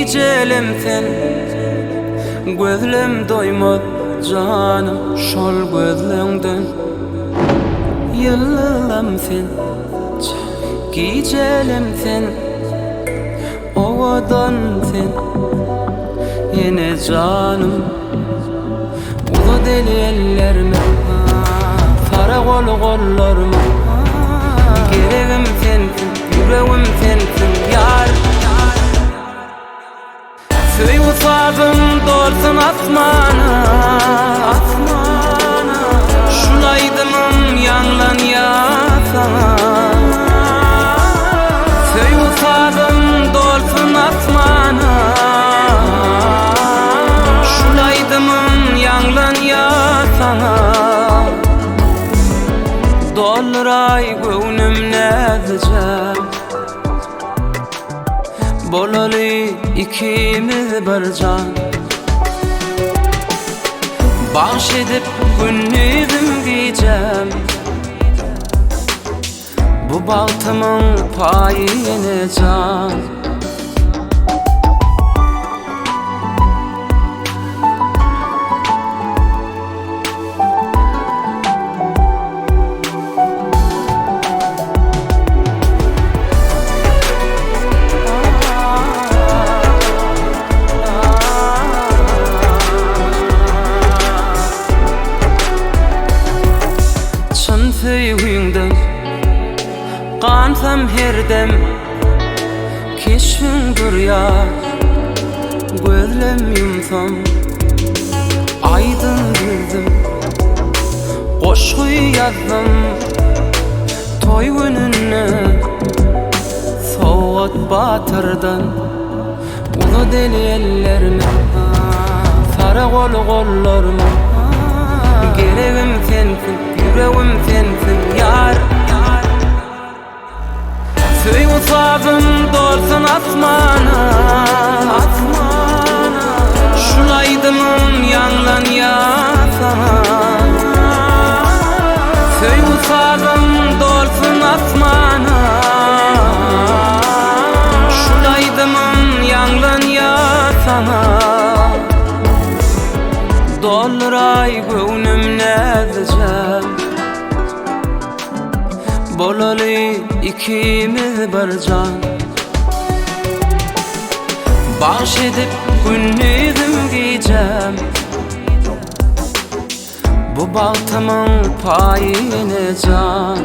gijelim sen gözlem doymaz canım şol gözlüğünden yıllam sen gijelim sen ovadan sen yine canım ulu deli ellerime kara kol kollarıma gereğim sensin yüreğim sensin yar Söy usabım dolsun asmana Şulaydımım yanlan ya sana Söy usabım dolsun asmana Şulaydımım yanlan ya sana Dolray gönlüm nezeceğim Bolalı ikimiz bir can Bahş edip günlüğüm giyeceğim Bu baltımın payını can Söyüğünden Qansam herdem Keşfindir ya Gözlem yumsam Aydın girdim Qoşgu yazdım Toy gününe Soğut batırdan Ulu deli ellerime Sarı kol kollarıma Gereğim sensin yüreğim sensin yar Söy usabım dolsun asmana Şulaydımım yanlan ya sana Söy usabım dolsun asmana Şulaydımım yanlan ya sana Dolray gönlüm nezeceğim Bolalı ikimiz bir can Bahş edip günlüğüm giyeceğim Bu baltamın payını can